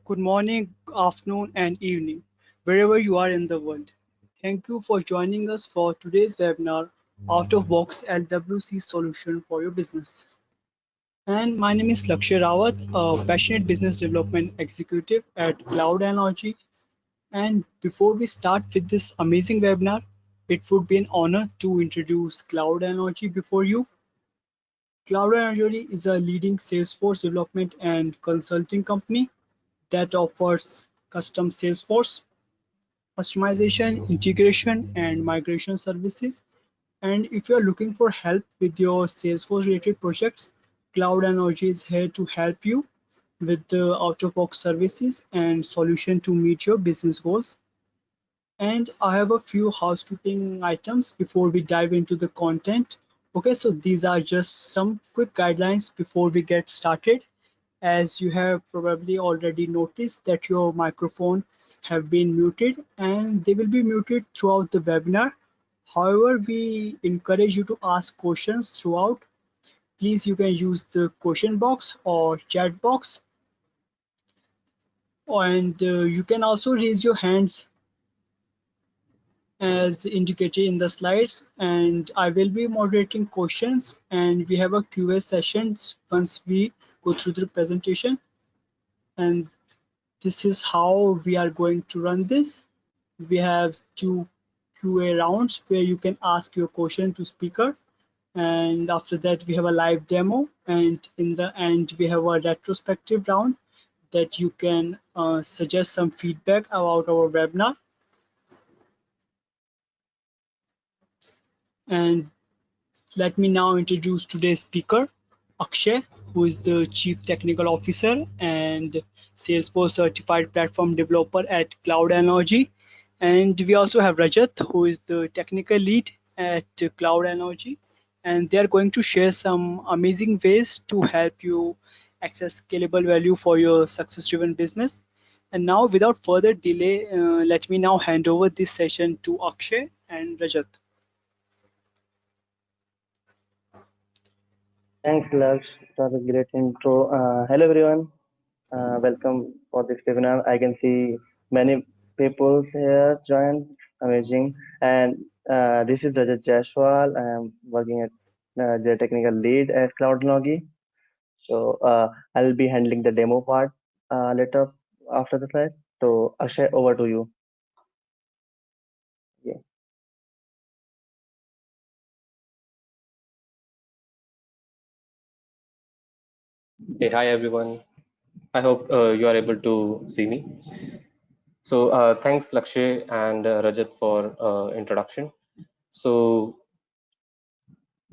Good morning, afternoon, and evening, wherever you are in the world. Thank you for joining us for today's webinar, Out of Box LWC Solution for Your Business. And my name is Lakshya Rawat, a passionate business development executive at Cloud Analogy. And before we start with this amazing webinar, it would be an honor to introduce Cloud Analogy before you. Cloud Analogy is a leading Salesforce development and consulting company that offers custom Salesforce, customization, integration, and migration services. And if you're looking for help with your Salesforce related projects, Cloud Energy is here to help you with the out of box services and solution to meet your business goals. And I have a few housekeeping items before we dive into the content. Okay, so these are just some quick guidelines before we get started. As you have probably already noticed that your microphone have been muted and they will be muted throughout the webinar. However, we encourage you to ask questions throughout. Please, you can use the question box or chat box, and you can also raise your hands as indicated in the slides, and I will be moderating questions, and we have a Q&A sessions once we go through the presentation. And this is how we are going to run this. We have two Q&A rounds where you can ask your question to speaker, and after that we have a live demo, and in the end we have a retrospective round that you can suggest some feedback about our webinar. And let me now introduce today's speaker, Akshay, who is the Chief Technical Officer and Salesforce Certified Platform Developer at Cloud Energy. And we also have Rajat, who is the Technical Lead at Cloud Energy. And they are going to share some amazing ways to help you access scalable value for your success driven business. And now, without further delay, let me now hand over this session to Akshay and Rajat. Thanks, Laksh. That was a great intro. Hello, everyone. Welcome for this webinar. I can see many people here join. Amazing. And this is Rajat Jaiswal. I am working at the technical lead at CloudLogi. So I'll be handling the demo part later after the slide. So Akshay, over to you. Yeah. Hey, hi everyone. I hope you are able to see me. So thanks Lakshay and Rajat for introduction. So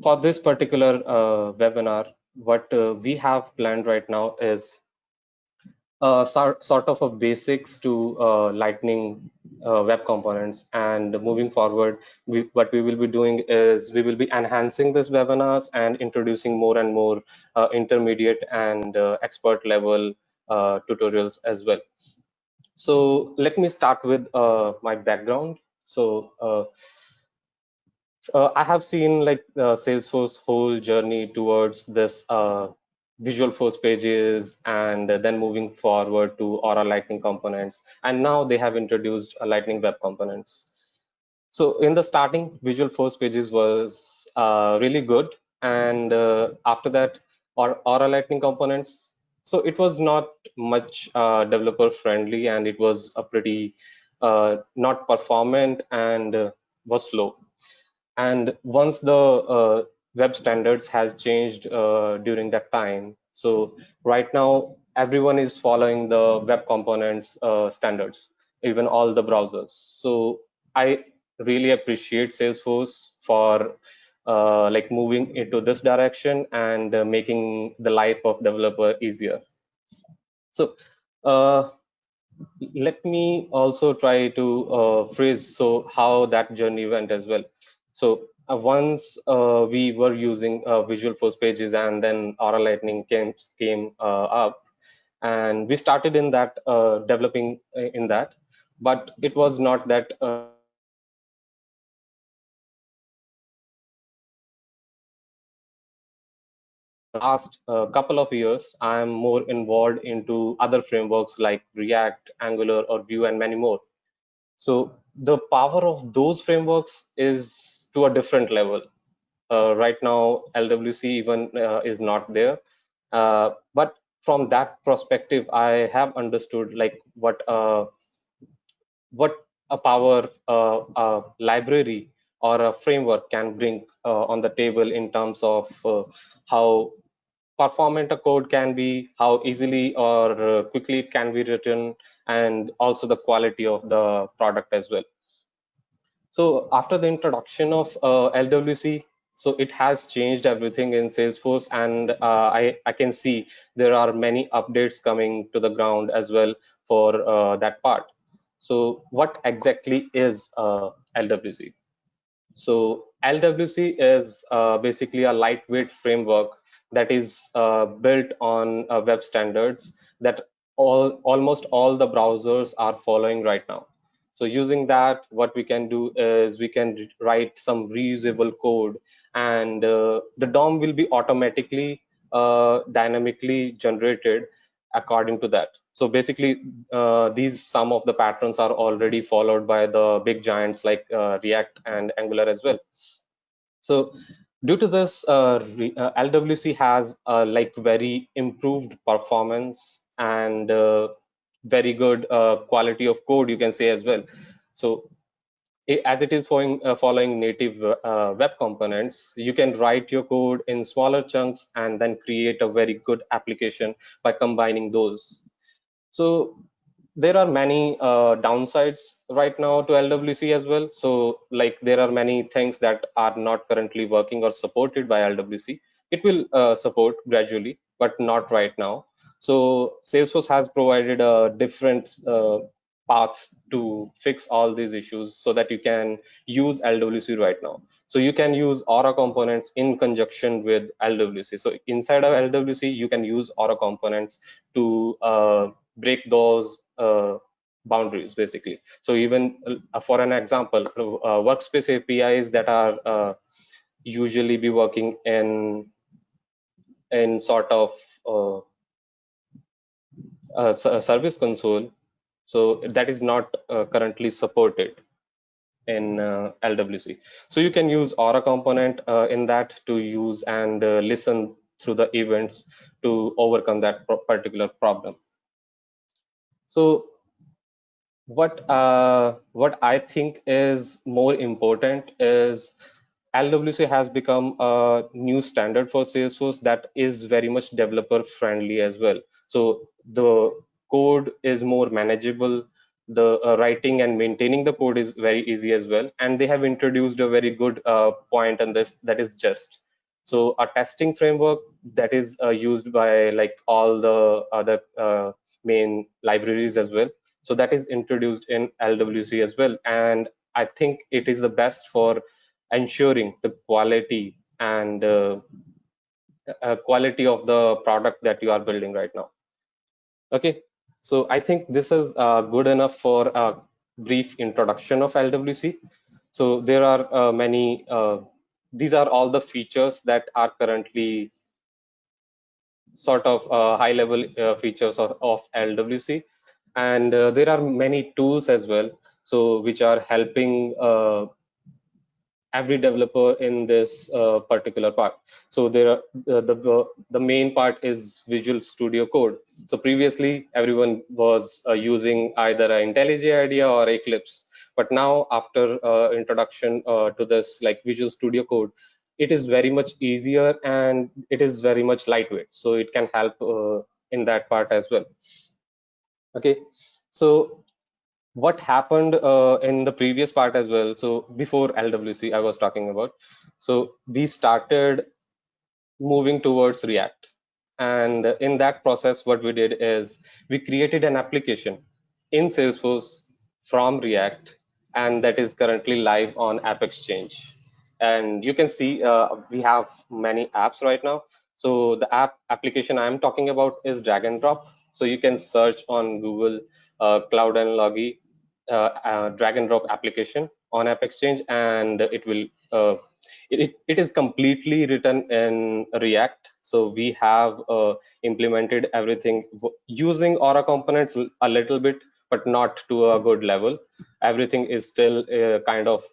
for this particular webinar, what we have planned right now is sort of a basics to Lightning web components. And moving forward, what we will be doing is we will be enhancing this webinars and introducing more and more intermediate and expert level tutorials as well. So let me start with my background. So I have seen like Salesforce whole journey towards this Visual Force pages, and then moving forward to Aura Lightning components, and now they have introduced Lightning Web components. So in the starting, Visual Force pages was really good, and after that, Aura Lightning components. So it was not much developer friendly, and it was a pretty not performant and was slow. And once the web standards has changed during that time, so right now everyone is following the web components standards, even all the browsers. So I really appreciate Salesforce for like moving into this direction and making the life of developer easier. So uh, let me also try to phrase so how that journey went as well. So once we were using Visual Force pages, and then Aura Lightning came up, and we started in that developing in that, but it was not that last couple of years, I am more involved into other frameworks like React, Angular, or Vue, and many more. So the power of those frameworks is to a different level. Right now, LWC even is not there. But from that perspective, I have understood like what a power library or a framework can bring on the table in terms of how performant a code can be, how easily or quickly it can be written, and also the quality of the product as well. So after the introduction of LWC, so it has changed everything in Salesforce, and I can see there are many updates coming to the ground as well for that part. So what exactly is LWC? So LWC is basically a lightweight framework that is built on web standards that almost all the browsers are following right now. So using that, what we can do is we can write some reusable code, and the DOM will be automatically dynamically generated according to that. So basically, these some of the patterns are already followed by the big giants like React and Angular as well. So due to this, LWC has like very improved performance and very good quality of code, you can say as well. So as it is following native web components, you can write your code in smaller chunks and then create a very good application by combining those. So there are many downsides right now to LWC as well. So like there are many things that are not currently working or supported by LWC. It will support gradually, but not right now. So Salesforce has provided a different path to fix all these issues so that you can use LWC right now. So you can use Aura components in conjunction with LWC. So inside of LWC, you can use Aura components to break those boundaries basically. So even for an example, workspace APIs that are usually be working in sort of service console, so that is not currently supported in LWC. So you can use Aura component in that to use and listen through the events to overcome that particular problem. So what I think is more important is LWC has become a new standard for Salesforce that is very much developer friendly as well. So the code is more manageable. The writing and maintaining the code is very easy as well. And they have introduced a very good point on this, that is Jest. So a testing framework that is used by like all the other main libraries as well. So that is introduced in LWC as well. And I think it is the best for ensuring the quality and quality of the product that you are building right now. Okay, so I think this is good enough for a brief introduction of LWC. So there are many, these are all the features that are currently sort of high level features of LWC. And there are many tools as well, so which are helping every developer in this particular part. So there are the main part is Visual Studio Code. So previously everyone was using either an IntelliJ IDEA or Eclipse, but now after introduction to this like Visual Studio Code, it is very much easier and it is very much lightweight. So it can help in that part as well. Okay, so what happened in the previous part as well, so before LWC I was talking about, so we started moving towards React, and in that process what we did is we created an application in Salesforce from React, and that is currently live on AppExchange. And you can see we have many apps right now. So the application I'm talking about is Drag and Drop. So you can search on Google Cloud and Logi Drag and Drop application on AppExchange, and it will it is completely written in React. So we have implemented everything using Aura components a little bit, but not to a good level. Everything is still kind of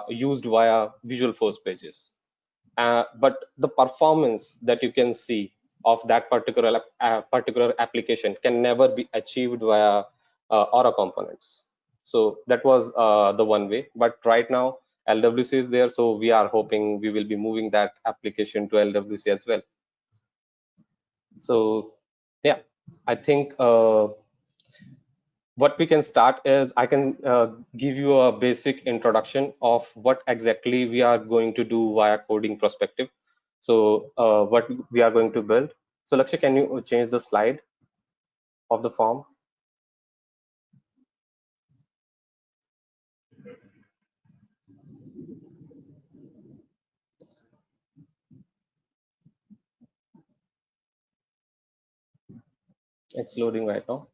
used via Visual Force pages. But the performance that you can see of that particular application can never be achieved via Aura components. So that was the one way. But right now, LWC is there, so we are hoping we will be moving that application to LWC as well. So yeah, I think what we can start is I can give you a basic introduction of what exactly we are going to do via coding perspective. So what we are going to build. So Lakshya, can you change the slide of the form? It's loading right now.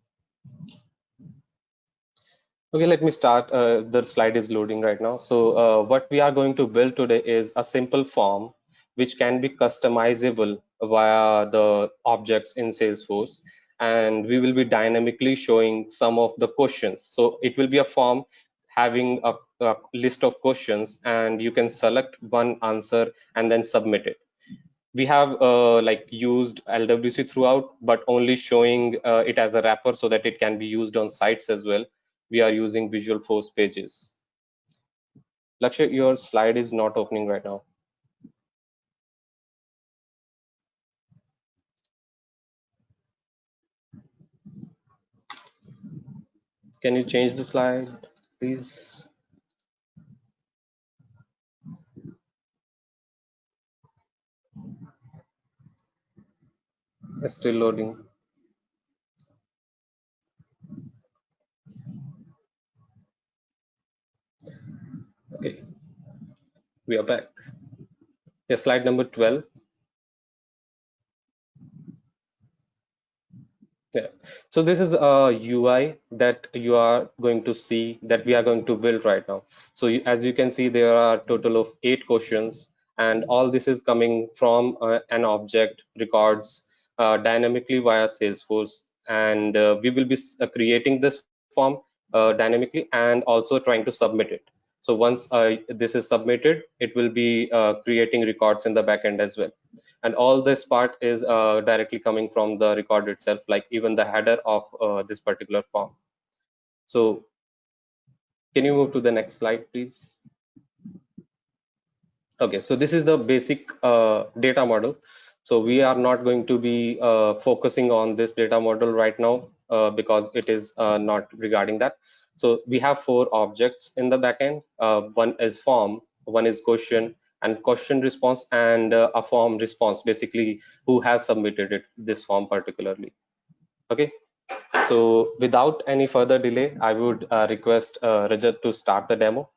Okay, let me start. The slide is loading right now. So what we are going to build today is a simple form which can be customizable via the objects in Salesforce. And we will be dynamically showing some of the questions. So it will be a form having a list of questions, and you can select one answer and then submit it. We have like used LWC throughout, but only showing it as a wrapper so that it can be used on sites as well. We are using Visual Force pages. Lakshya, your slide is not opening right now. Can you change the slide, please? It's still loading. Okay, we are back. Yeah, slide number 12. Yeah. So this is a UI that you are going to see that we are going to build right now. So as you can see, there are a total of 8 questions, and all this is coming from an object records dynamically via Salesforce. And we will be creating this form dynamically and also trying to submit it. So once this is submitted, it will be creating records in the backend as well. And all this part is directly coming from the record itself, like even the header of this particular form. So can you move to the next slide, please? Okay, so this is the basic data model. So we are not going to be focusing on this data model right now because it is not regarding that. So we have 4 objects in the backend. One is form, one is question, and question response, and a form response, basically who has submitted it, this form particularly. Okay, so without any further delay, I would request Rajat to start the demo.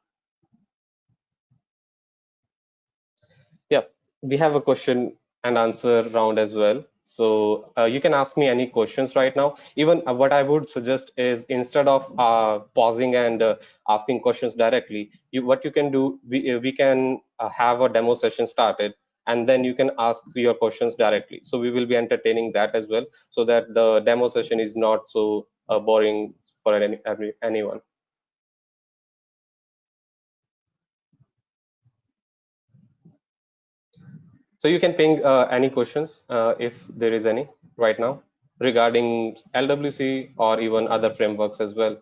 Yeah, we have a question and answer round as well. So you can ask me any questions right now. Even what I would suggest is instead of pausing and asking questions directly, what you can do, we can have a demo session started, and then you can ask your questions directly. So we will be entertaining that as well, so that the demo session is not so boring for anyone. So you can ping any questions if there is any right now regarding LWC or even other frameworks as well.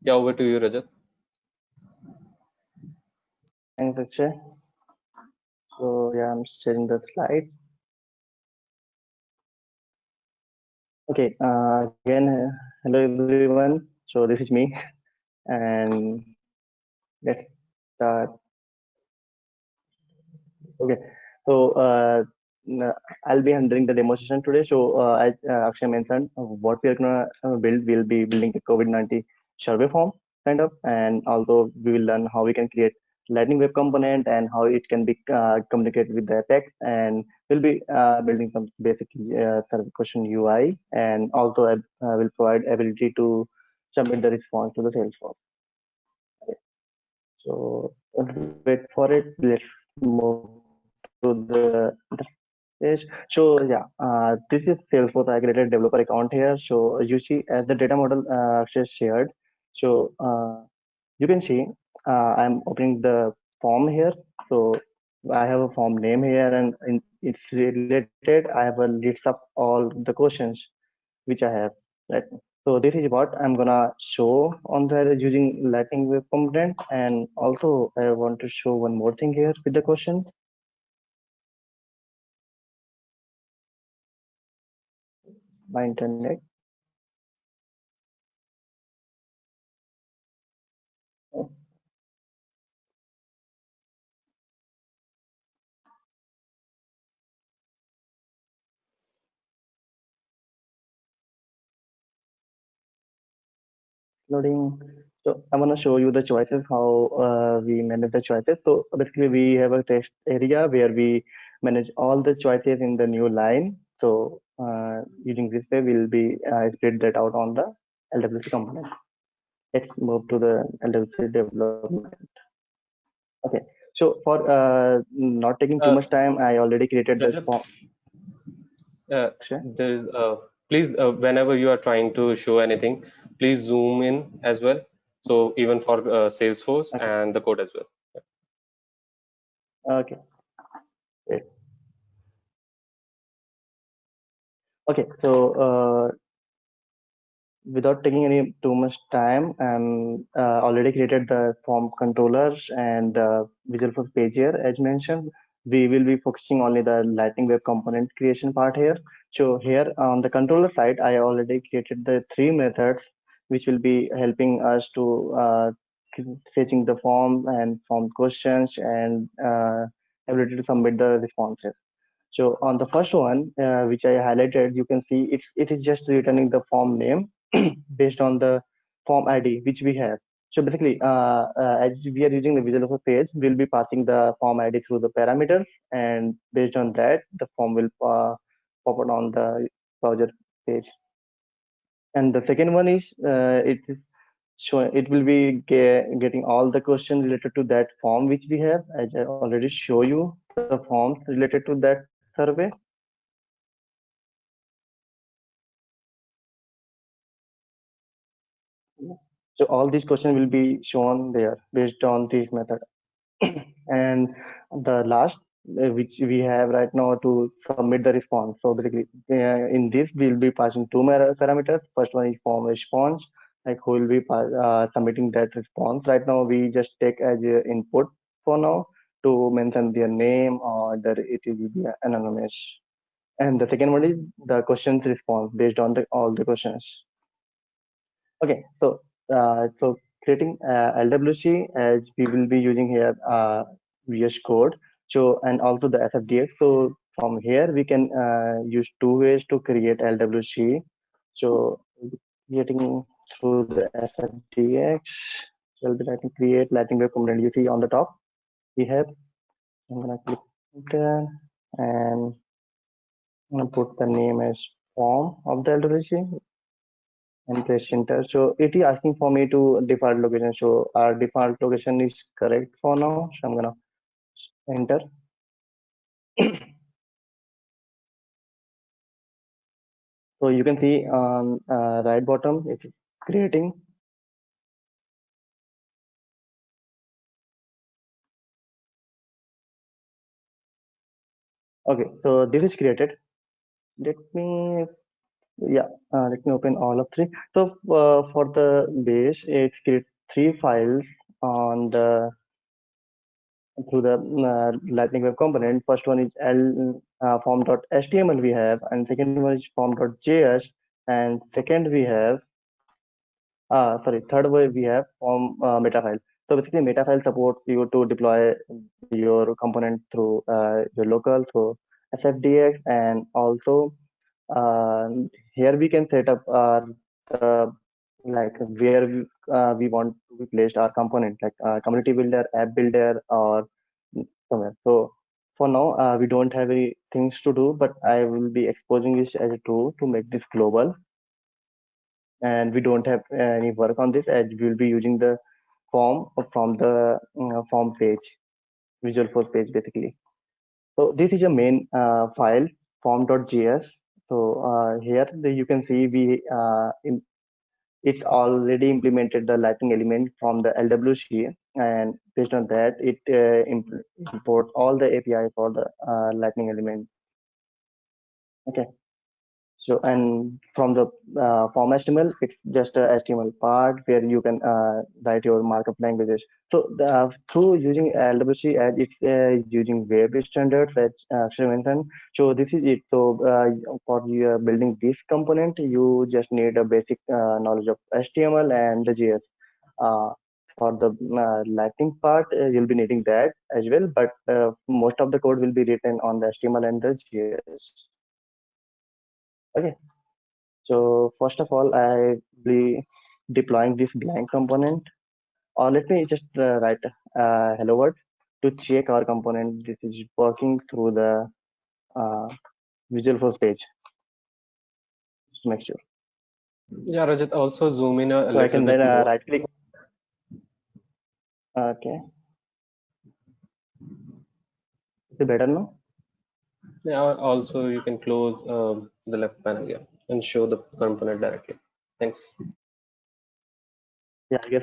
Yeah, over to you, Rajat. Thanks, Akshay. So yeah, I'm sharing the slide. Okay, again, hello everyone. So this is me, and let's start. Okay, so I'll be handling the demo session today. So as Akshay mentioned, what we are gonna build, we'll be building a COVID-19 survey form kind of, and also we will learn how we can create Lightning Web Component and how it can be communicate with the text, and we'll be building some basic survey question UI, and also will provide ability to submit the response to the Salesforce. Okay. So wait for it. Let's move to the page. So yeah, this is Salesforce. I created developer account here. So you see as the data model Akshay shared. So you can see I'm opening the form here. So I have a form name here, and it's related. I have a list of all the questions which I have. Right. So this is what I'm gonna show on the using Lightning Web Component, and also I want to show one more thing here with the question. My internet. Loading. So I'm gonna show you the choices, how we manage the choices. So basically we have a text area where we manage all the choices in the new line. So using this way, we'll be spread that out on the LWC component. Let's move to the LWC development. Okay. So for not taking too Uh, much time, I already created this Rajat, form. uh, Akshay. there's please whenever you are trying to show anything, please zoom in as well. So even for Salesforce Okay. and the code as well. Okay. Great. Okay. So without taking any too much time, already created the form controllers and Visual Force page here. As mentioned, we will be focusing only the Lightning Web component creation part here. So here on the controller side, I already created the three methods which will be helping us to fetching the form and form questions and ability to submit the responses. So on the first one, which I highlighted, you can see it is just returning the form name based on the form ID which we have. So basically, as we are using the Visual Force page, we'll be passing the form ID through the parameters, and based on that, the form will pop out on the browser page. And the second one is it is showing, it will be getting all the questions related to that form which we have. As I already show you the forms related to that survey. So all these questions will be shown there based on this method. And the last, which we have right now to submit the response. So basically, in this we'll be passing two parameters. First one is form response, like who will be submitting that response. Right now we just take as a input for now to mention their name, or whether it will be anonymous. And the second one is the questions response based on the all the questions. Okay, so creating LWC, as we will be using here VS Code, so and also the SFDX. So from here we can use two ways to create LWC. So creating through the SFDX, so I'll be writing create Lightning Web component. You see on the top we have. I'm gonna click there, and I'm gonna put the name as form of the LWC and press enter. So it is asking for me to default location. So our default location is correct for now. So I'm gonna enter. So you can see on right bottom it is creating. Okay, so this is created. Let me let me open all of three. So for the base, it's create three files on the through the Lightning Web component. First one is form.html we have, and second one is form.js, and second we have third way we have form meta file. So basically, meta file supports you to deploy your component through your local through SFDX, and also uh, here we can set up the like where we want to be placed our component, like community builder, app builder, or somewhere. So for now, we don't have any things to do, but I will be exposing this as a tool to make this global. and we don't have any work on this as we will be using the form from the form page, Visual Force page basically. So this is a main file form.js. So here you can see it's already implemented the Lightning element from the LWC, and based on that, it imports all the API for the Lightning element. Okay. So, and from the form HTML, it's just a HTML part where you can write your markup languages. So, through using LWC, as it's using web standards, as Akshay mentioned. So, this is it. So, for you building this component, you just need a basic knowledge of HTML and the JS. Uh, for the Lightning part, you'll be needing that as well, but most of the code will be written on the HTML and the JS. Okay. So first of all, I be deploying this blank component, or let me just write hello world to check our component. This is working through the uh, Visual Force page to make sure. Yeah, Rajat, also zoom in a So I little can then bit more. right click. Okay, is it better now? Yeah, also you can close the left panel here and show the component directly. Thanks. Yeah, I guess.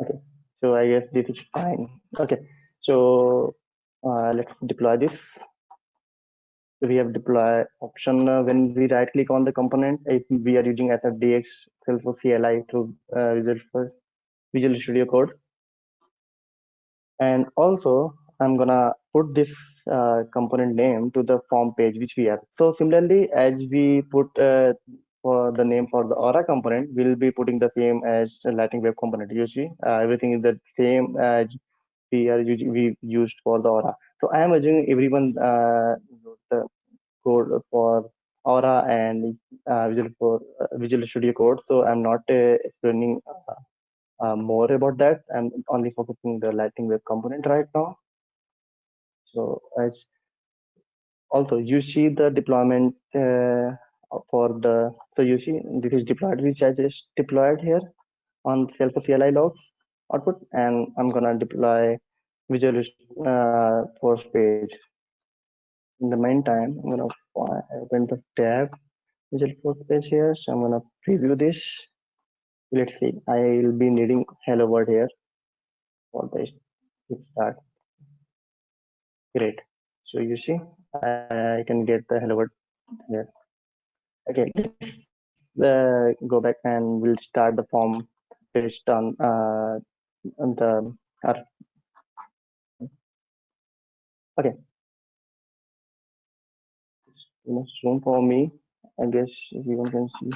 Okay. So I guess this is fine. Okay. So let's deploy this. We have deploy option when we right click on the component. If we are using SFDX Salesforce CLI through Visual Studio Code, and also I'm gonna put this component name to the form page which we have. So similarly, as we put for the name for the Aura component, we'll be putting the same as the Lightning Web component. You see, everything is the same as we used for the Aura. So I am assuming everyone knows the code for Aura and Visual Studio Code. So I'm not explaining more about that. I'm only focusing the Lightning Web component right now. So as also you see the deployment for the, so you see this is deployed, which I just deployed here on Salesforce CLI logs output, and I'm gonna deploy Visual Force page. In the meantime, I'm gonna open the tab Visual Force page here. So I'm gonna preview this. Let's see. I'll be needing hello world here for this start. Great. So you see, I can get the hello world here. Okay, let's go back and we'll start the form based on the okay. Zoom for me. I guess everyone can see.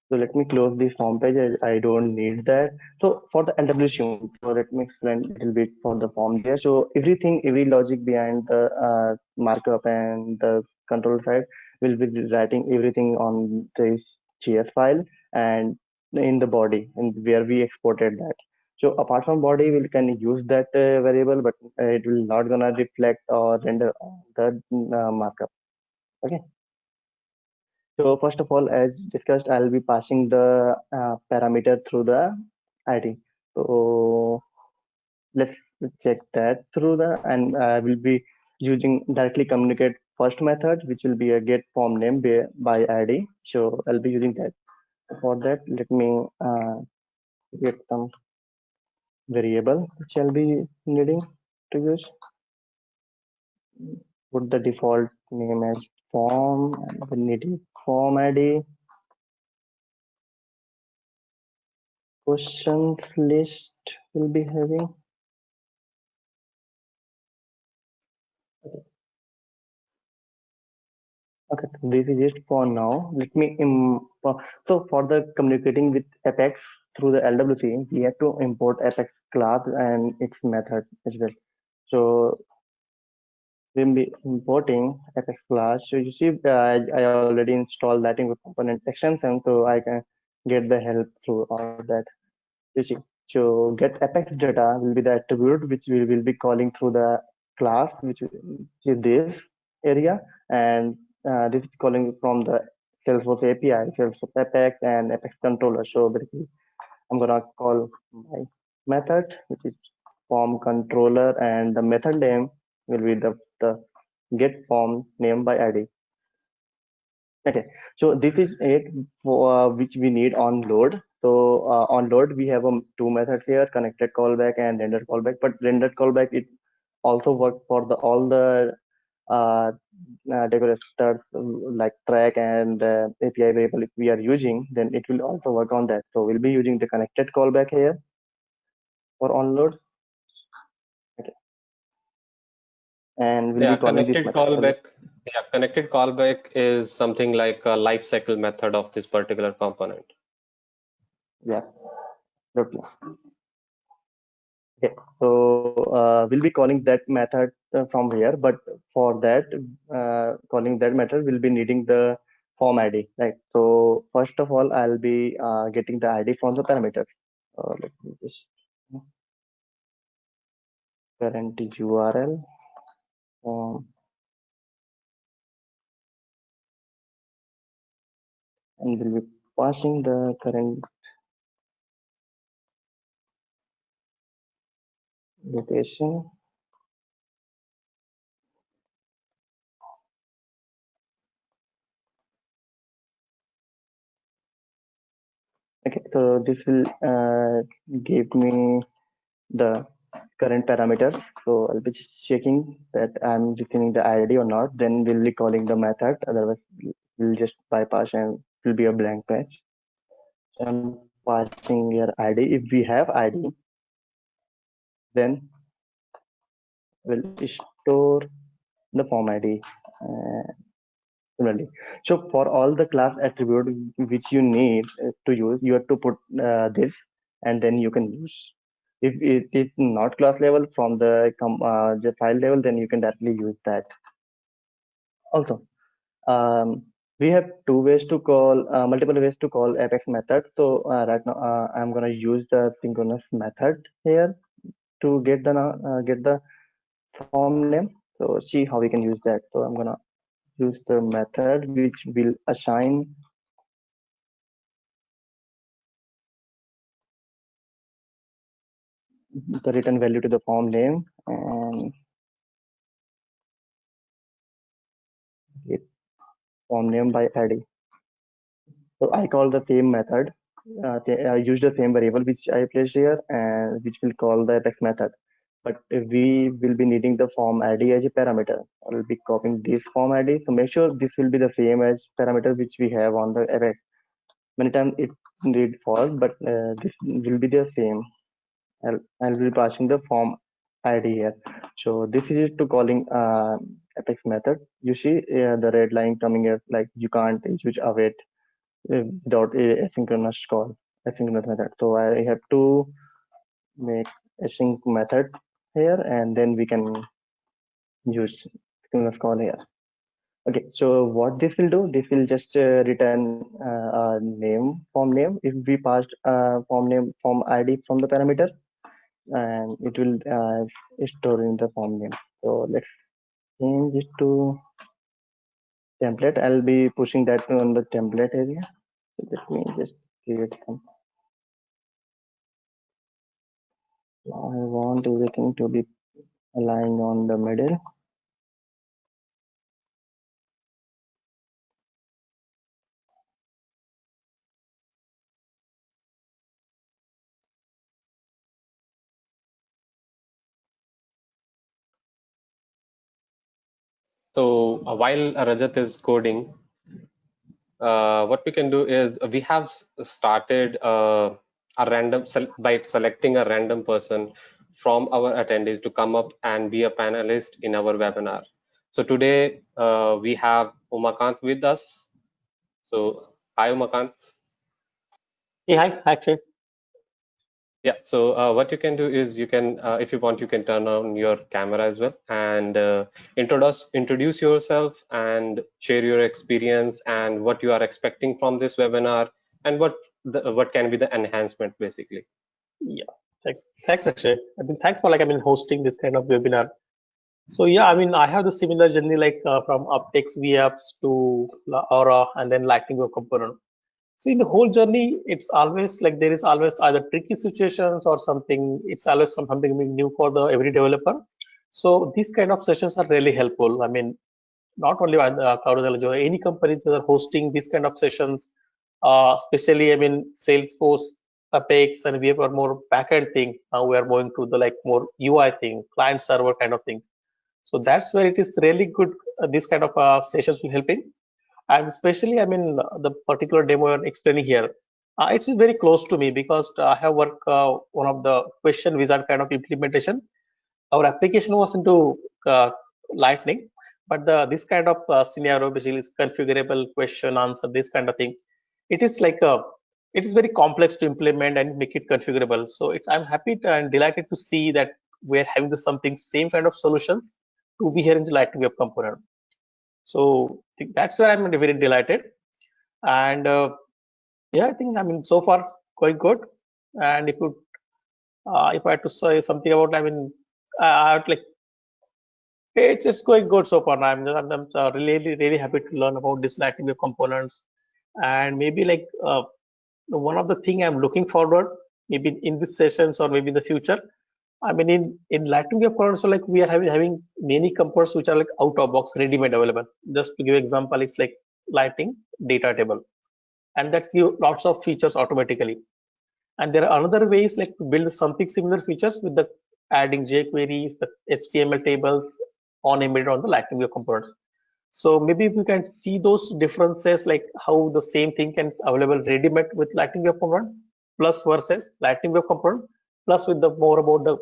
So let me close this form page. I don't need that. So for the LWC, so let me explain a little bit for the form there. So everything, every logic behind the markup and the control side will be writing everything on this GS file and in the body and where we exported that. So apart from body, we can use that variable, but it will not gonna reflect or render the markup. Okay. So first of all, as discussed, I'll be passing the parameter through the ID. So let's check that through the, and I will be using directly communicate first method, which will be a get form name by ID. So I'll be using that. For that, let me get some variable which I'll be needing to use. Put the default name as form and the native form ID. Questions list will be having. Okay, so this is it for now. Let me so for the communicating with Apex through the LWC, we have to import Apex class and its method as well. So we'll be importing Apex class. So you see, I already installed Lightning Web Component extension, so I can get the help through all that. You see, so get Apex data will be the attribute which we will be calling through the class, which is this area, and this is calling from the Salesforce API, Salesforce Apex, and Apex controller. So basically, I'm gonna call my method, which is form controller, and the method name will be the get form name by ID. Okay, so this is it for which we need on load. So on load we have two methods here: connected callback and rendered callback. But rendered callback it also work for the all the uh, decorators like track and API variable. If we are using, then it will also work on that. So we'll be using the connected callback here for on load. Okay, and we'll Yeah, be calling this connected method. callback. Yeah, connected callback is something like a lifecycle method of this particular component. Yeah, totally. Okay, so we'll be calling that method from here, but for that calling that method, we'll be needing the form ID, right? So first of all, I'll be getting the ID from the parameter. Let me just current URL. Um, and we'll be passing the current location. Okay, so this will give me the current parameters. So I'll be just checking that I'm receiving the ID or not. Then we'll be calling the method. Otherwise, we'll just bypass and it will be a blank page. So I'm passing your ID. If we have ID, then we'll store the form ID. Uh, Similarly, so for all the class attribute which you need to use, you have to put this, and then you can use. If it is not class level from the file level, then you can directly use that. Also, um, we have multiple ways to call Apex method. So right now, I'm gonna use the synchronous method here to get the form name. So see how we can use that. So I'm gonna use the method which will assign the return value to the form name and get form name by ID. So I call the same method. I use the same variable which I placed here and which will call the Apex method. But we will be needing the form ID as a parameter. I will be copying this form ID. So make sure this will be the same as parameter which we have on the Apex. Many times it read false, but this will be the same. I'll be passing the form ID here. So this is to calling Apex method. You see the red line coming here, like you can't use await without a asynchronous call, asynchronous method. So I have to make async method here, and then we can use synchronous call here. Okay, so what this will do, this will just return a form name. If we passed form ID from the parameter, and it will store in the form name. So let's change it to template. I'll be pushing that on the template area. So let me just create some. I want everything to be aligned on the middle. So while Rajat is coding, what we can do is we have started a by selecting a random person from our attendees to come up and be a panelist in our webinar. So today we have Umakant with us. So hi Umakant. Hey, hi, actually. Yeah, so what you can do is you can, if you want, you can turn on your camera as well and introduce yourself and share your experience and what you are expecting from this webinar and what can be the enhancement basically. Yeah, thanks, Akshay. I mean, thanks for hosting this kind of webinar. So yeah, I mean, I have the similar journey like from Uptex VApps to Aura and then Lightning Web Component. So in the whole journey, it's always like there is always either tricky situations or something. It's always something new for the every developer. So these kind of sessions are really helpful. I mean, not only on Cloud Knowledge, or any companies that are hosting these kind of sessions, especially I mean Salesforce, Apex, and we have a more backend thing. Now we are going to the like more UI thing, client server kind of things. So that's where it is really good. This kind of sessions will help in, and especially I mean the particular demo you're explaining here. It's very close to me because I have worked one of the question wizard kind of implementation. Our application was into Lightning, but this kind of scenario basically is configurable question answer this kind of thing. It is like it is very complex to implement and make it configurable. So it's I'm happy and delighted to see that we're having the something same kind of solutions to be here in the Lightning Web Component. So that's where I'm very delighted. And yeah, I think I mean so far quite good. And if I had to say something about, I mean, I would like it's going good so far. I'm really happy to learn about this Lightning Web components, and maybe like one of the thing I'm looking forward maybe in this sessions or maybe in the future. I mean in Lightning Web components, so like we are having many components which are like out of box ready made available. Just to give example, it's like Lightning data table, and that's give lots of features automatically. And there are another ways like to build something similar features with the adding jQueries, the HTML tables on embedded on the Lightning Web components. So maybe we can see those differences, like how the same thing can available ready-made with Lightning Web component plus versus Lightning Web component plus with the more about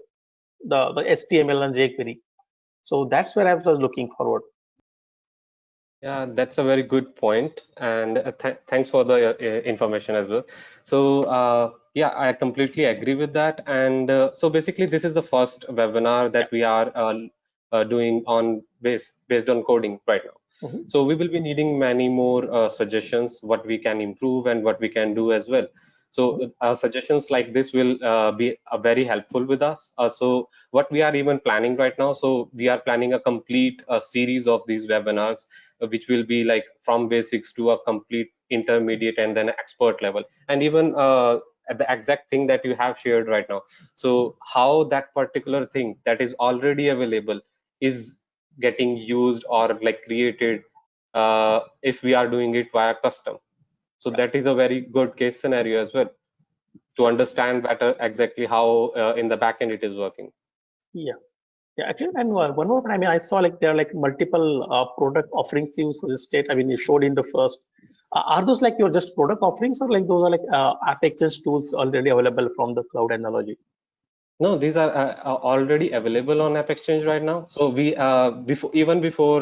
the HTML and jQuery. So that's where I was looking forward. Yeah, that's a very good point, and thanks for the information as well. So, yeah, I completely agree with that. And so, basically, this is the first webinar that we are doing on based on coding right now. Mhm. So, we will be needing many more suggestions, what we can improve and what we can do as well. So, suggestions like this will be very helpful with us. So, what we are even planning right now, so we are planning a complete series of these webinars which will be like from basics to a complete intermediate and then expert level, and even at the exact thing that you have shared right now, so how that particular thing that is already available is getting used or like created if we are doing it via custom. So that is a very good case scenario as well to understand better exactly how in the backend it is working. Yeah. Yeah, actually, and one more, I mean, I saw like there are like multiple product offerings you suggested. I mean, you showed in the first. Are those like your just product offerings or like those are like app exchange tools already available from the cloud analogy? No, these are already available on App Exchange right now. So we before even before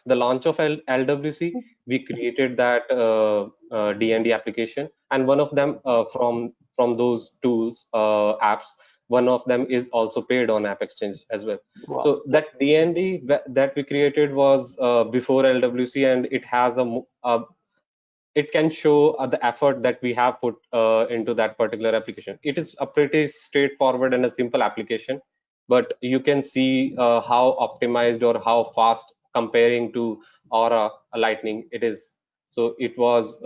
the launch of LWC, we created that DND application, and one of them from those tools apps, one of them is also paid on App Exchange as well. Wow, So that DND that we created was before LWC, and it has a it can show the effort that we have put into that particular application. It is a pretty straightforward and a simple application, but you can see how optimized or how fast comparing to Aura Lightning it is. So it was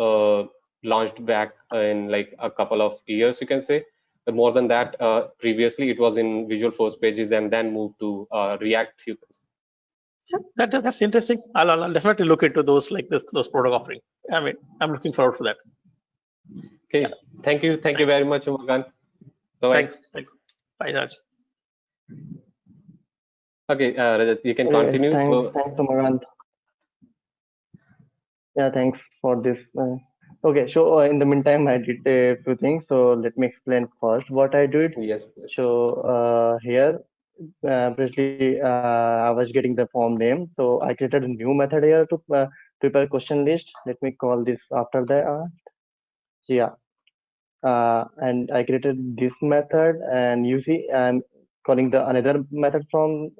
launched back in like a couple of years, you can say. But more than that, previously it was in Visual Force Pages and then moved to React. You can say. yeah, that's interesting. I'll definitely look into those like this those product offering. I mean, I'm looking forward to that. Yeah, Okay, thank you thanks, very much, Morgan. Bye bye. thanks. Bye, Raj. Okay, Rajat, you can Okay, continue. So thanks, Umakant. Yeah, thanks for this. Okay, so in the meantime, I did a few things. So let me explain first what I did. yes, yes. So here, previously, I was getting the form name. So I created a new method here to prepare question list. Let me call this after that. Yeah, and I created this method, and you see, I'm calling the another method from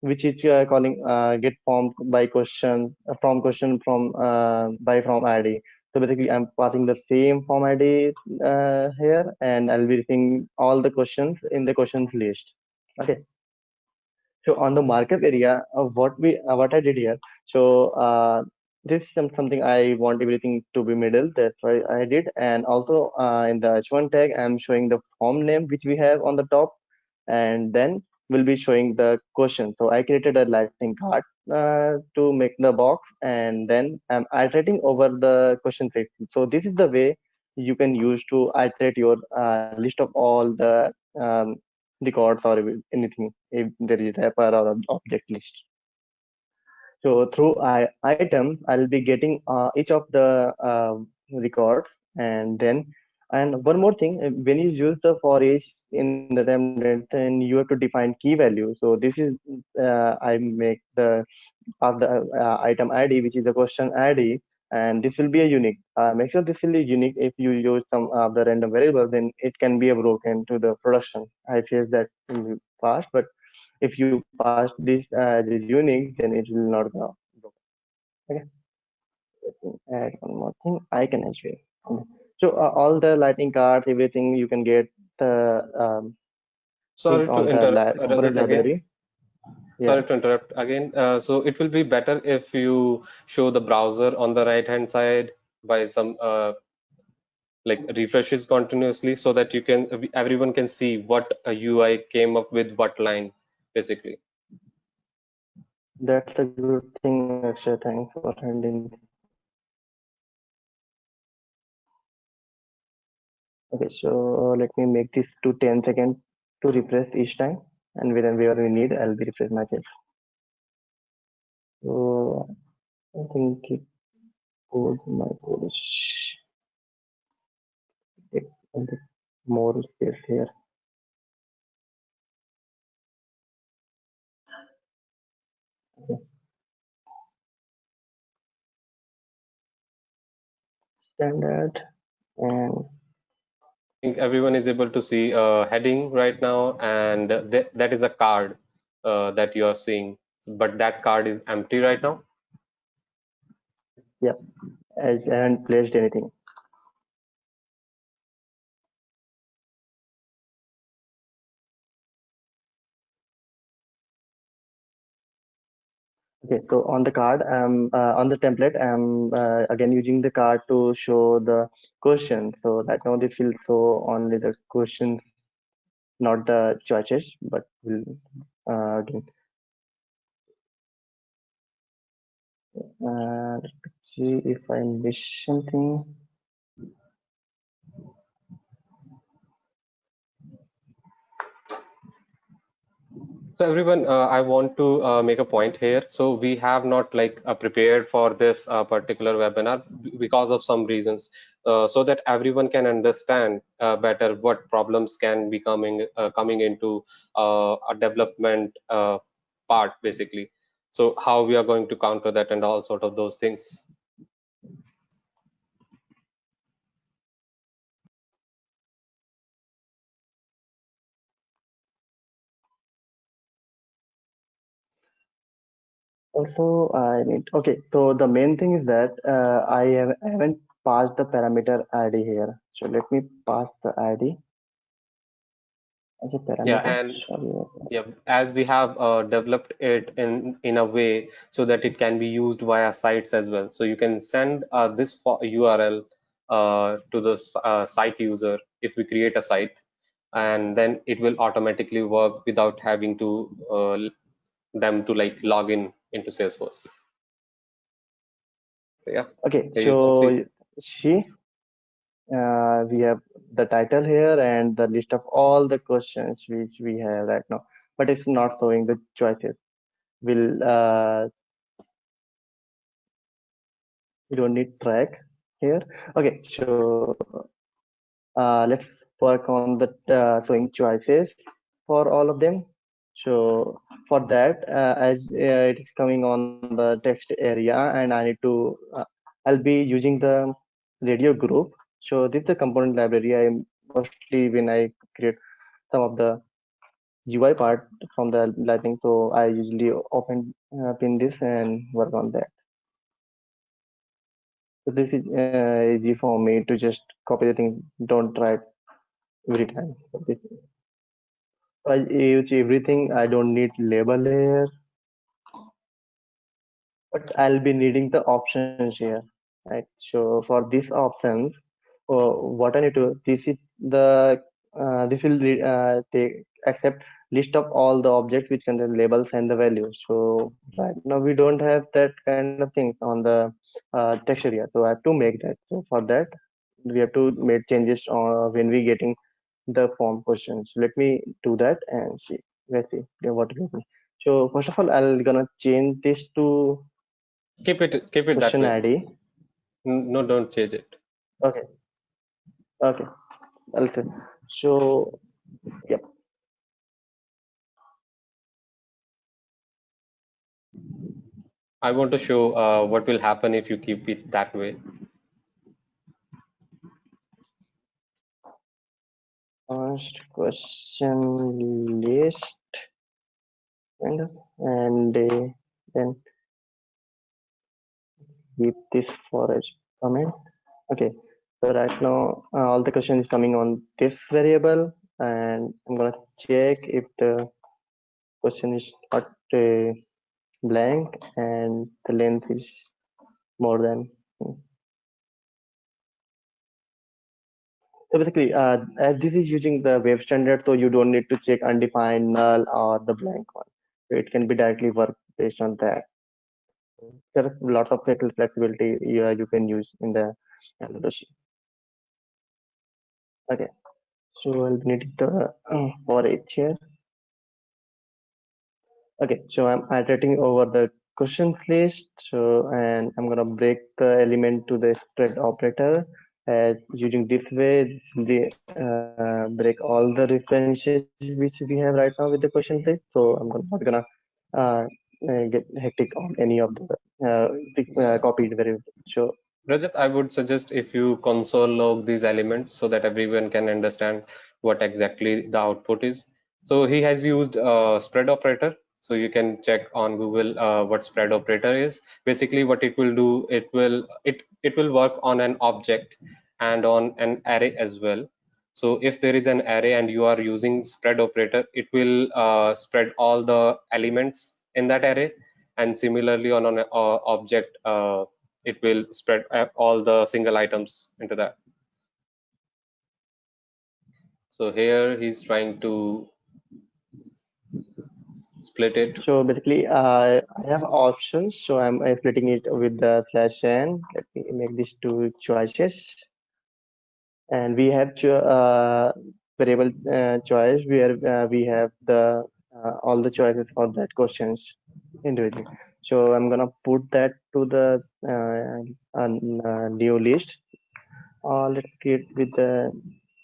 which is calling get form by question from question from by from ID. So basically, I'm passing the same form ID here, and I'll be receiving all the questions in the questions list. Okay. So on the markup area of what I did here. So this is something I want everything to be middle. That's why I did. And also in the H1 tag, I'm showing the form name which we have on the top, and then we'll be showing the question. So I created a lightning card to make the box, and then I'm iterating over the question section. So this is the way you can use to iterate your list of all the records or anything if there is wrapper or object list. So through item, I'll be getting each of the records, and then and one more thing, when you use the for each in the template, then you have to define key value. So this is I make the of the item ID, which is the question ID, and this will be a unique. Make sure this will be unique. If you use some of the random variable, then it can be a broken to the production. I face that in the past, but if you pass this as is unique, then it will not go broken. Okay. Let me add one more thing. Icon as well. Okay. So all the lightning cards, everything you can get the things Sorry to on the interrupt, component Rajat, again. library. Yeah. Sorry to interrupt again. So it will be better if you show the browser on the right hand side by some like refreshes continuously, so that you can everyone can see what a UI came up with what line basically. That's a good thing, Akshay. Thanks for handling. Okay, so let me make this to 10 seconds to refresh each time, and whenever we need, I'll be refresh myself. So I think it goes my Polish. Take a bit more space here. Okay, standard and I think everyone is able to see a heading right now, and that is a card that you are seeing, but that card is empty right now. yeah, as I haven't placed anything. Okay, so on the card, on the template, I'm again using the card to show the question. So that now this will show only the questions, not the choices, but will again. Let me see if I miss something. So everyone, I want to make a point here. So we have not like prepared for this particular webinar because of some reasons, so that everyone can understand better what problems can be coming into a development part basically. So how we are going to counter that and all sort of those things. Also, I need, okay, so the main thing is that I haven't passed the parameter ID here. So let me pass the ID as a Yeah, parameter. and Sorry. yeah, as we have developed it in a way so that it can be used via sites as well. So you can send this URL to the site user if we create a site, and then it will automatically work without having to them to like log in into Salesforce. So, yeah, Okay, here you can see. so she, we have the title here and the list of all the questions which we have right now, but it's not showing the choices. We'll, we don't need track here. Okay, so let's work on the showing choices for all of them. So for that, as it is coming on the text area, and I need to, I'll be using the radio group. So this is the component library. I mostly when I create some of the UI part from the Lightning, so I usually open pin this and work on that. So this is easy for me to just copy the thing. Don't try every time. So this, I use everything. I don't need label here, but I'll be needing the options here, right? So for these options, what I need to this is the this will take accept list of all the objects which contain labels and the values. So right now we don't have that kind of things on the text area, so I have to make that. So for that we have to make changes when we getting the form questions. Let me do that and see. Let's see what it will be. So first of all, I'll gonna change this to Keep it that question way. ID. No, don't change it. Okay, okay. I'll say. So yeah. I want to show what will happen if you keep it that way. First question list kind of, and then keep this for a comment. Okay, so right now all the question is coming on this variable, and I'm gonna check if the question is not blank and the length is more than. So basically, as this is using the web standard, so you don't need to check undefined, null, or the blank one. So it can be directly work based on that. There are lots of flexibility you can use in the Algodoshi. Okay, so I'll need the for each here. Okay, so I'm iterating over the questions list. So and I'm gonna break the element to the spread operator. Using this way, break all the references which we have right now with the question list. So I'm not gonna uh, get hectic on any of the copied variable. So Rajat, I would suggest if you console log these elements so that everyone can understand what exactly the output is. So he has used spread operator. So you can check on Google what spread operator is. Basically, what it will do, it will work on an object and on an array as well. So if there is an array and you are using spread operator, it will spread all the elements in that array. And similarly, on an object. It will spread all the single items into that. So here he's trying to split it. so basically, I have options. So I'm splitting it with the slash n. Let me make these two choices. And we have variable choice where we have the all the choices for that questions individually. So I'm gonna put that to the new list. Let's create with the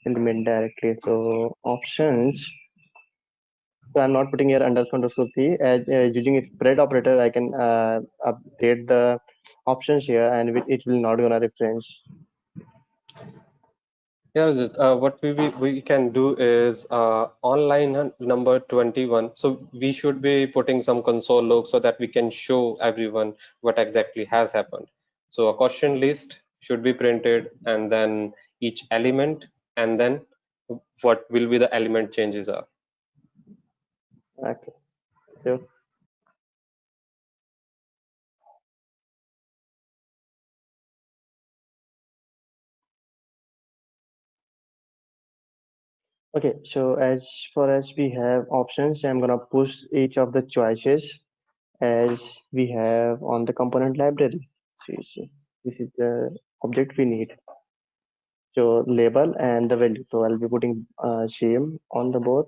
element directly. So options. So I'm not putting here underscore c. As using a spread operator, I can update the options here, and it will not gonna reference. Yeah, Rajat, what we can do is on line number 21. So we should be putting some console log so that we can show everyone what exactly has happened. So a question list should be printed, and then each element, and then what will be the element changes are. Okay. So okay, so as far as we have options, I'm gonna push each of the choices as we have on the component library. So you see, this is the object we need. So label and the value. So I'll be putting same on the both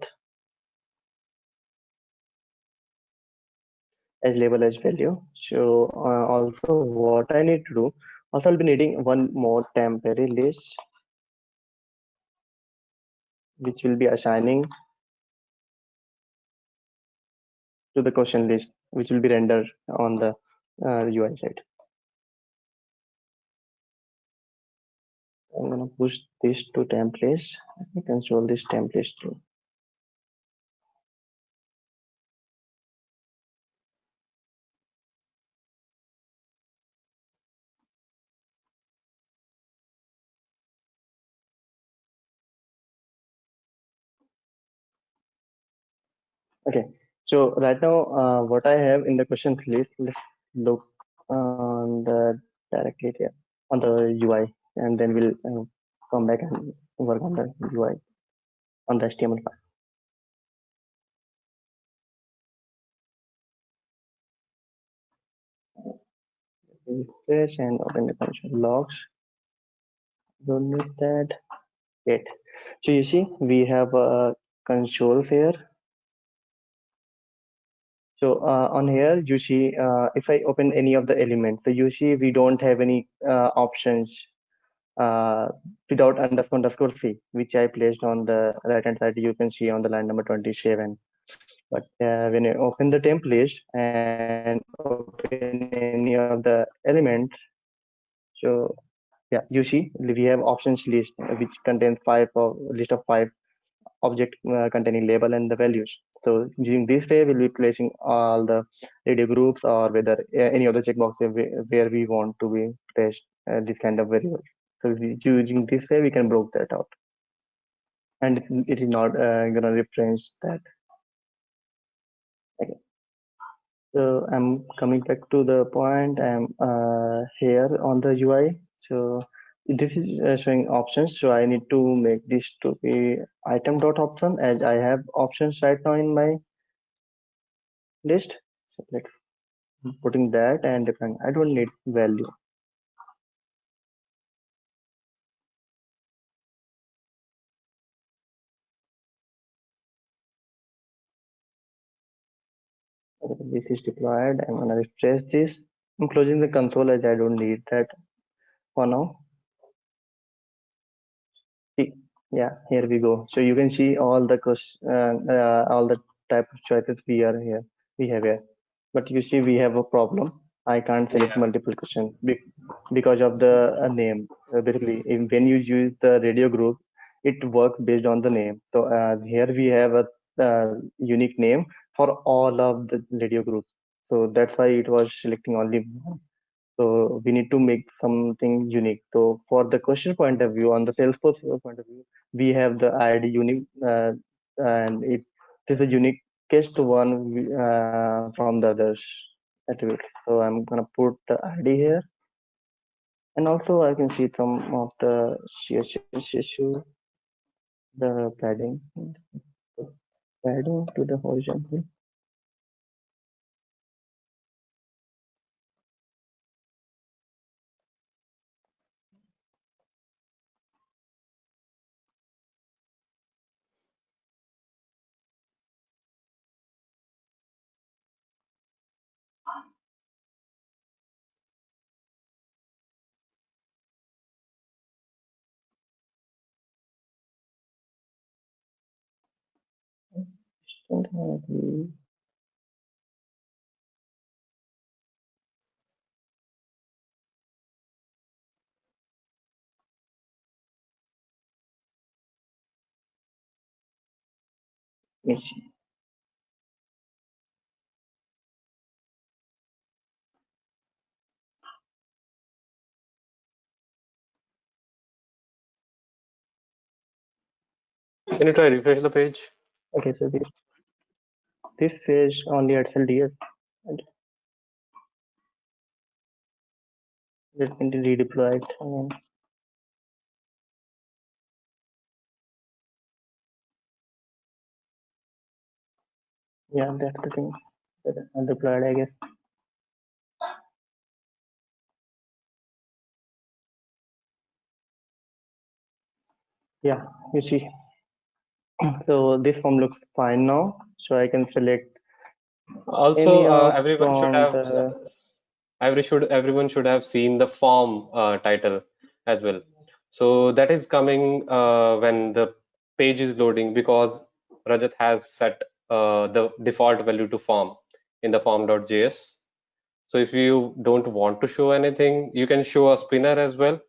as label as value. So also what I need to do, also I'll be needing one more temporary list, which will be assigning to the question list, which will be rendered on the UI side. I'm gonna push this to templates. Let me control this templates too. Okay, so right now, what I have in the questions list, let's look on the directly here on the UI, and then we'll come back and work on the UI on the HTML file. Refresh and open the console logs. Don't need that. Yet. So you see, we have a console here. So on here, you see, if I open any of the elements, so you see we don't have any options uh, without underscore C, which I placed on the right hand side. You can see on the line number 27. But when you open the template and open any of the elements, so yeah, you see we have options list which contains list of five object containing label and the values. So using this way, we'll be placing all the radio groups or whether any other checkbox where we want to be placed this kind of variable. So using this way, we can block that out, and it is not gonna reference that. Okay. So I'm coming back to the point. I'm here on the UI. So this is showing options. So I need to make this to be item dot option as I have options right now in my list. So let's putting that and define. I don't need value. Okay, this is deployed. I'm gonna refresh this. I'm closing the console as I don't need that for now. See, yeah, here we go. So you can see all the type of choices we are here. We have here, but you see we have a problem. I can't select Yeah. multiple questions because of the name. Basically, when you use the radio group, it works based on the name. So here we have a unique name for all of the radio groups. So that's why it was selecting only one. So we need to make something unique. So for the question point of view, on the Salesforce point of view, we have the ID unique, and it is a uniquest one from the others attributes. So I'm gonna put the ID here, and also I can see some of the CSS issue, the padding to the horizontal. Let me see. Can you try refresh the page? Okay, so this says only XLDS. And let me redeploy it. And yeah, that's the thing. Undeployed, I guess. Yeah, you see. So this form looks fine now. So I can select Also, any of everyone should from have the. everyone should have seen the form title as well. So that is coming when the page is loading because Rajat has set the default value to form in the form.js. So if you don't want to show anything, you can show a spinner as well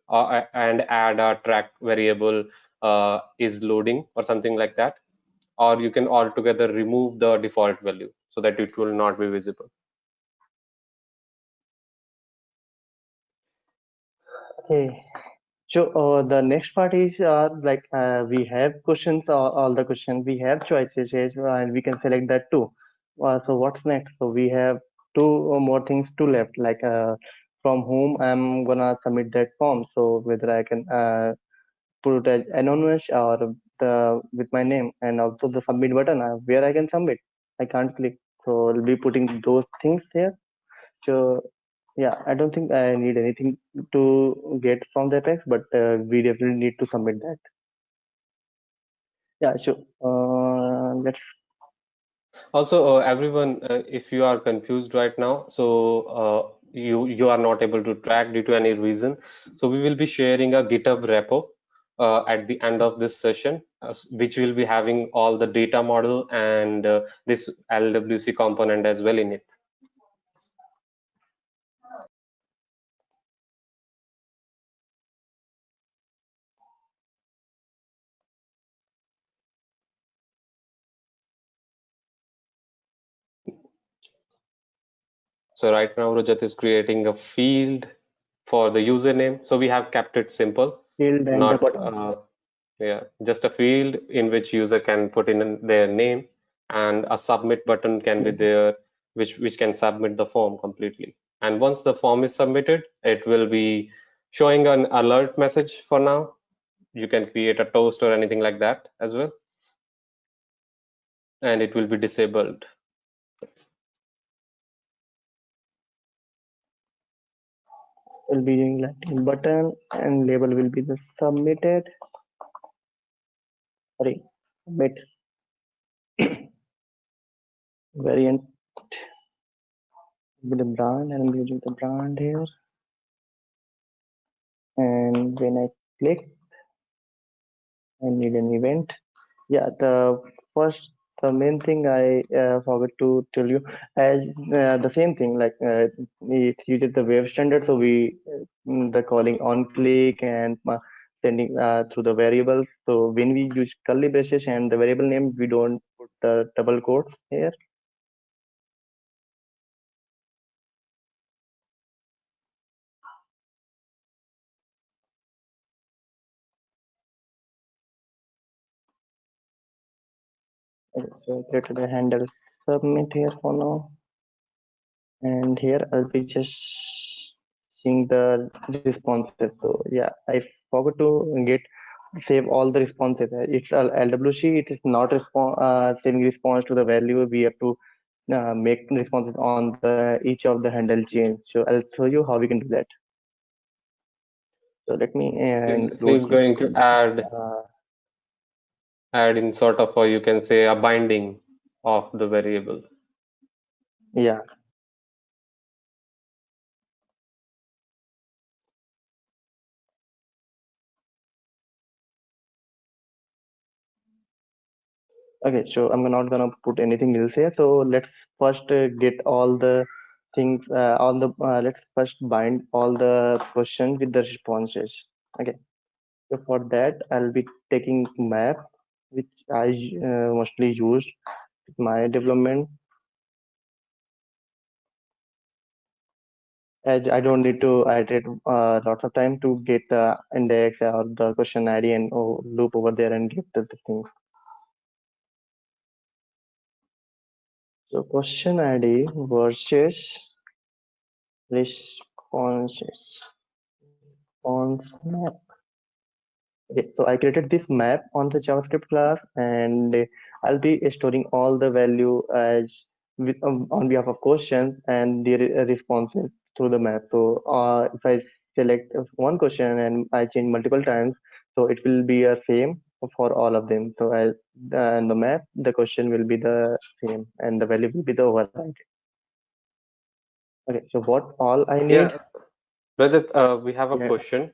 and add a track variable is loading or something like that. Or you can altogether remove the default value so that it will not be visible. Okay. So the next part is like we have questions, all the questions, we have choices, yes, and we can select that too. So what's next? So we have two more things to left, like from whom I'm gonna submit that form. So whether I can put as anonymous or the with my name, and also the submit button where I can submit. I can't click, so I'll be putting those things here. So yeah, I don't think I need anything to get from the Apex, but we definitely need to submit that. Yeah, so let's. Also, everyone, if you are confused right now, so you are not able to track due to any reason, so we will be sharing a GitHub repo at the end of this session, which will be having all the data model and this LWC component as well in it. So right now, Rajat is creating a field for the username. So we have kept it simple, Field and the not button. yeah, just a field in which user can put in their name, and a submit button can be Mhm. there, which can submit the form completely. And once the form is submitted, it will be showing an alert message for now. You can create a toast or anything like that as well, and it will be disabled. Will be doing Latin button and label will be the submitted. Sorry, submit variant with the brand, and I'm using the brand here. And when I click, I need an event. Yeah, first, the main thing I forgot to tell you, as the same thing, like it uses the web standard, so we the calling on click and sending through the variables. So when we use curly braces and the variable name, we don't put the double quotes here. Okay, so created a handle submit here for now, and here I'll be just seeing the responses. So yeah, I forgot to get save all the responses. It's LWC. It is not saving response to the value. We have to make responses on the each of the handle chains. So I'll show you how we can do that. So let me include He's going to uh, add in sort of, or you can say, a binding of the variable. yeah. Okay, so I'm not gonna put anything else here. So let's first get all the things on the let's first bind all the questions with the responses. Okay. So for that, I'll be taking map, which I mostly used with my development, as I don't need to iterate lots of time to get the index or the question ID and loop over there and get the thing. So question ID versus responses on map. Okay, so I created this map on the JavaScript class, and I'll be storing all the value as on behalf of questions and the responses through the map. So if I select one question and I change multiple times, so it will be a same for all of them. So as in the map, the question will be the same and the value will be the override. Okay, so what all I need? Yeah, Rajat, we have a Yeah. question.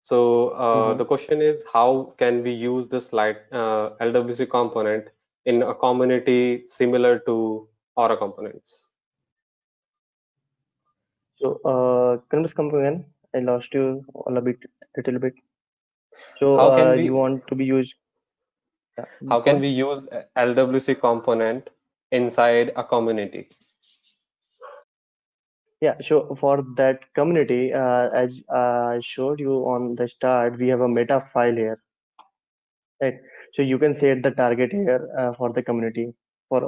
So Mhm. the question is, how can we use this light LWC component in a community similar to Aura components? So can you just come again? I lost you all a bit, little bit. So How can you we want to be used? how Go can on. we use LWC component inside a community? Yeah, so for that community, as I showed you on the start, we have a meta file here, right? So you can set the target here for the community for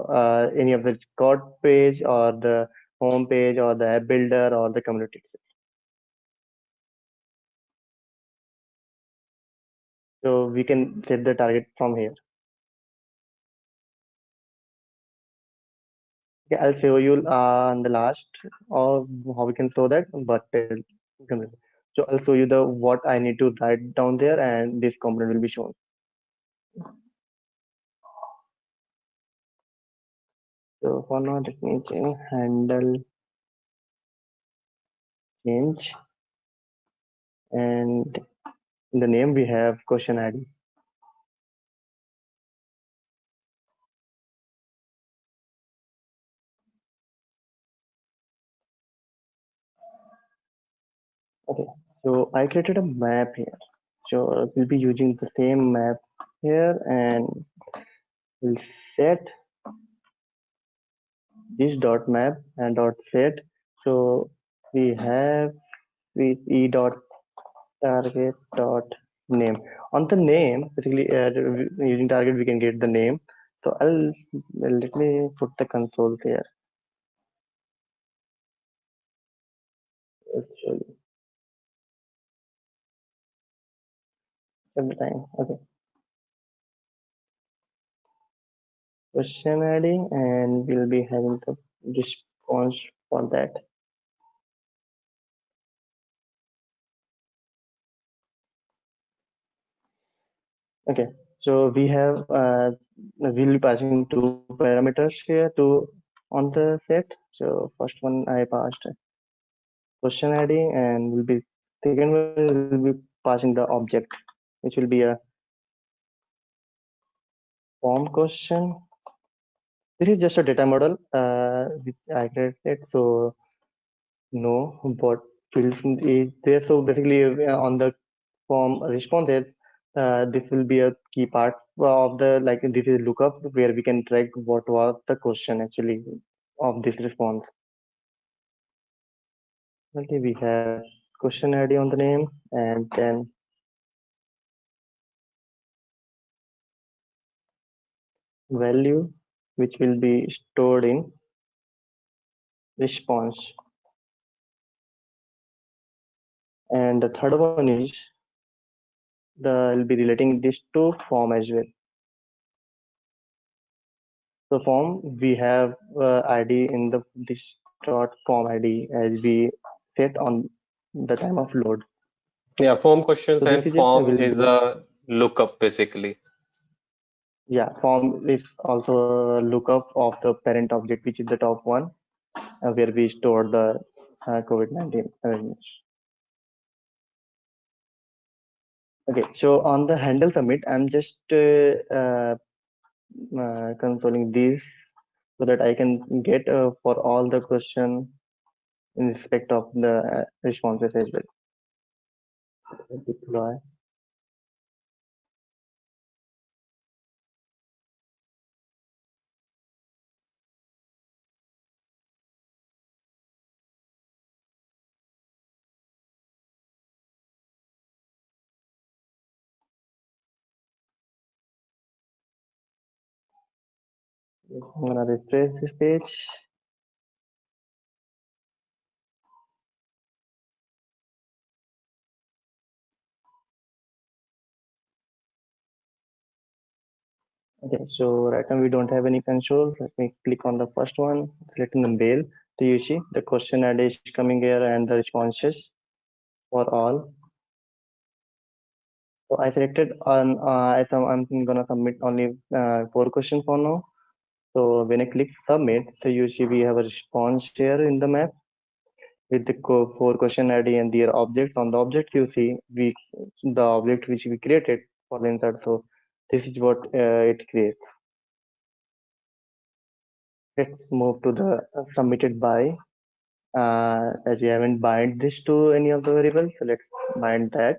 any of the code page or the home page or the app builder or the community. So we can set the target from here. Okay, I'll show you on the last of how we can show that, but so I'll show you the what I need to write down there, and this component will be shown. So for now, let me change handle change, and in the name we have question ID. Okay, so I created a map here. So we'll be using the same map here, and we'll set this dot map and dot set. So we have with e dot target dot name. On the name, basically using target we can get the name. So I'll let me put the console there. Let's show you every time. Okay, question ID, and we'll be having the response for that. Okay, so we have we'll be passing two parameters here to on the set. So first one I passed question ID, and will be second one will be passing the object, which will be a form question. This is just a data model which I created, so know what field is there. So basically, on the form responses, this will be a key part of the like this is lookup where we can track what was the question actually of this response. Okay, we have question ID on the name, and then value which will be stored in response. And the third one is the will be relating this to form as well. So form we have ID in the this dot form ID as we set on the time of load. Yeah, form questions So this and is it. form Will is a lookup basically. yeah, form is also a lookup of the parent object, which is the top one, where we store the COVID-19 awareness. Okay, so on the handle submit, I'm just consoling this so that I can get for all the question in respect of the responses as well. Deploy. I'm gonna refresh this page. Okay, so right now we don't have any console. Let me click on the first one, select in the mail. So you see the question ID is coming here and the responses for all. So I selected on I'm gonna submit only 4 questions for now. So when I click submit, so you see we have a response here in the map with the 4 question ID and their object. On the object you see we the object which we created for the insert. So this is what it creates. Let's move to the submitted by. As we haven't bind this to any of the variables, so let's bind that.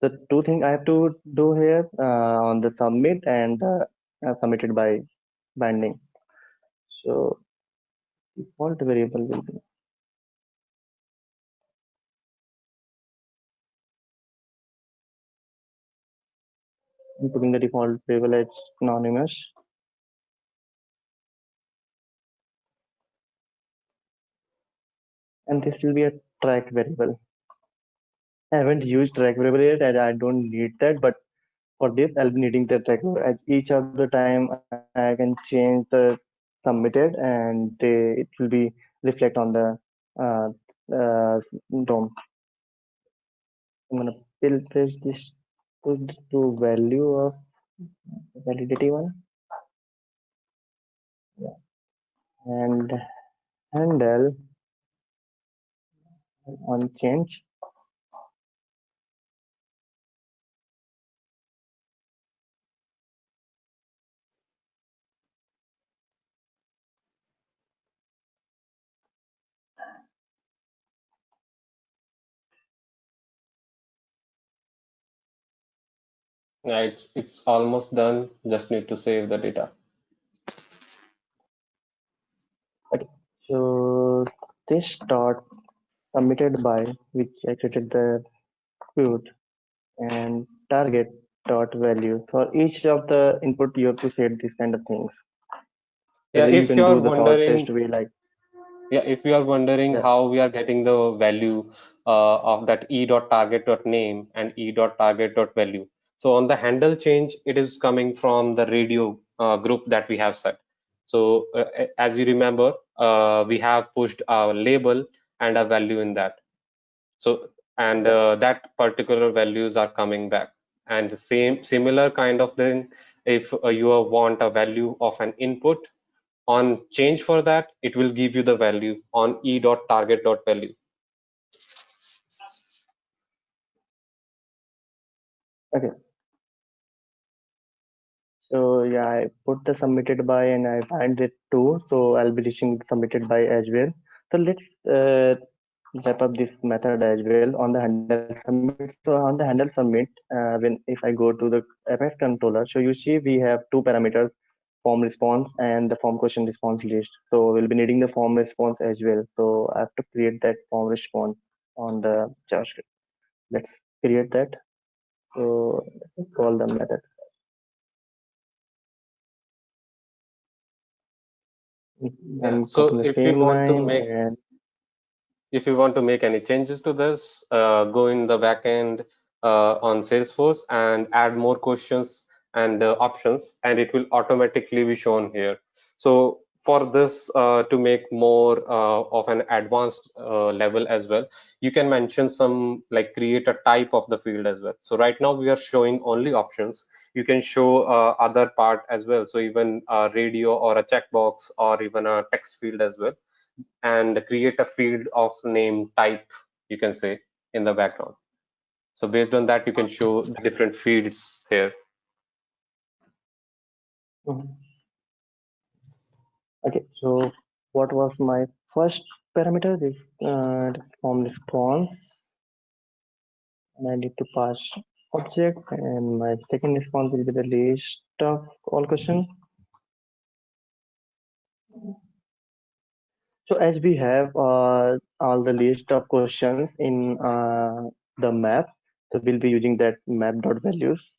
The two things I have to do here on the submit and submitted by binding. So default variable will be I'm putting the default variable as anonymous. And this will be a track variable. I haven't used track variable yet and I don't need that, but for this I'll be needing the track variable. At each of the time I can change the submitted and it will be reflect on the uh, uh, DOM. I'm gonna paste this to value of validity one, yeah. And handle on change. Yeah, it's almost done. Just need to save the data. Okay. So this dot submitted by which I created the quote and target dot value. For each of the input you have to set this kind of things. Yeah, Whether you if can you are do the sort test wondering, way like yeah, if you are wondering yeah. how we are getting the value of that e.target.name and e.target.value. So on the handle change, it is coming from the radio group that we have set. So as you remember, we have pushed our label and a value in that. So and Yeah. that particular values are coming back. And the same similar kind of thing, if you want a value of an input, on change for that, it will give you the value on e.target.value. Okay. So yeah, I put the submitted by and I find it too. So I'll be reaching submitted by as well. So let's wrap up this method as well on the handle submit. So on the handle submit, when if I go to the FS controller, so you see we have two parameters, form response and the form question response list. So we'll be needing the form response as well. So I have to create that form response on the JavaScript. Let's create that. So let's call the method. Yeah. I'm So copying the same line and if you want to make any changes to this, go in the backend on Salesforce and add more questions and options, and it will automatically be shown here. So for this to make more of an advanced level as well, you can mention some like create a type of the field as well. So right now we are showing only options. You can show other part as well. So even a radio or a checkbox or even a text field as well, and create a field of name type, you can say, in the background. So based on that, you can show the different fields here. mhm. Okay. So what was my first parameter? This form response, and I need to pass object, and my second response will be the list of all questions. So as we have all the list of questions in the map, so we'll be using that map dot values.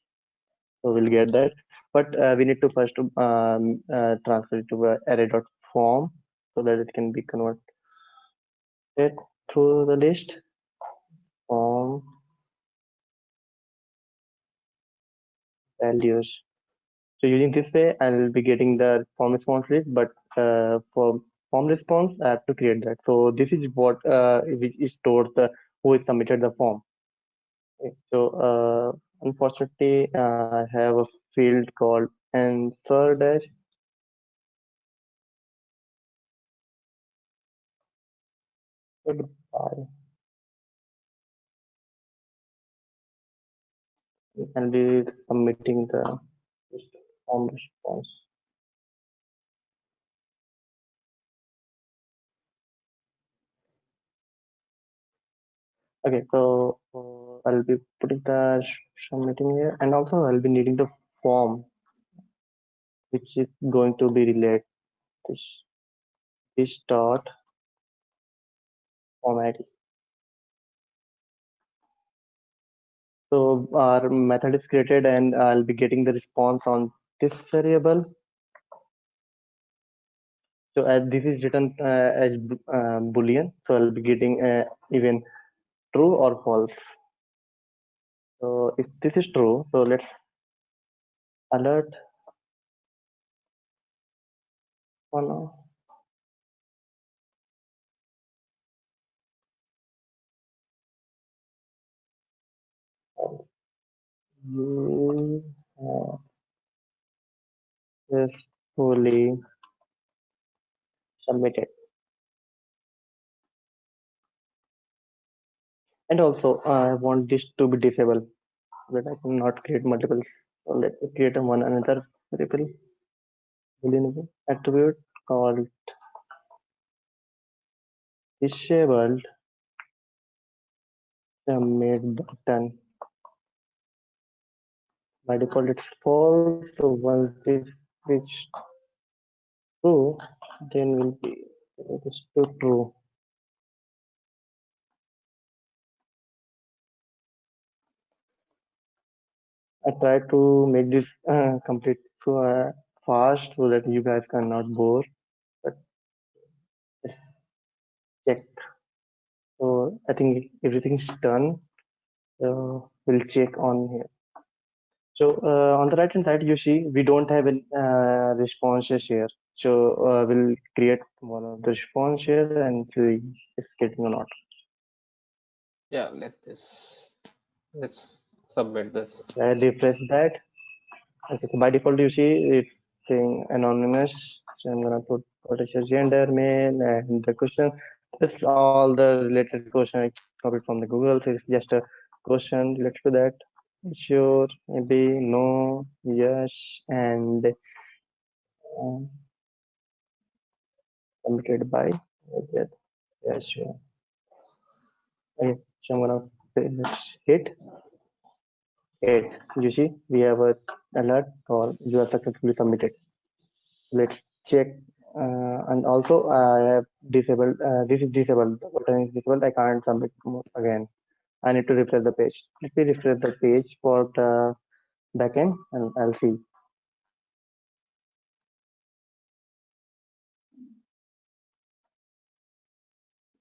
So we'll get that, but we need to first transfer it to array dot form so that it can be converted through the list form values. So using this way, I'll be getting the form response list, but for form response, I have to create that. So this is what which is stored the who is submitted the form. Okay. So unfortunately, I have a field called answer dash. Goodbye. I'll be submitting the form response. Okay, so I'll be putting the submitting here, and also I'll be needing the form which is going to be related this this dot formatting. So our method is created and I'll be getting the response on this variable. So as this is written as boolean, so I'll be getting even true or false. So if this is true, so let's alert for now. You have successfully submitted. And also I want this to be disabled so that I cannot create multiple. So let me create another variable boolean attribute called disabled submit button. By default it's false, so once this switch true, then will be it is to true. I try to make this complete fast so that you guys cannot bore. But let's check. So I think everything's done. So we'll check on here. So on the right hand side, you see we don't have any responses here. So we'll create one of the response here and see if it's getting or not. Yeah, let's submit this. I refresh that. Okay, so by default, you see it's saying anonymous. So I'm gonna put what is your gender, male, and the question. Just all the related question I copied from the Google. So it's just a question related to that. Sure, maybe, no, yes, and um, submitted by. Yes, yes, sure. Okay, so I'm gonna hit it. You see, we have a alert or you are successfully submitted. Let's check and also I have disabled this is disabled, the button is disabled, I can't submit again. I need to refresh the page. Let me refresh the page for the backend and I'll see.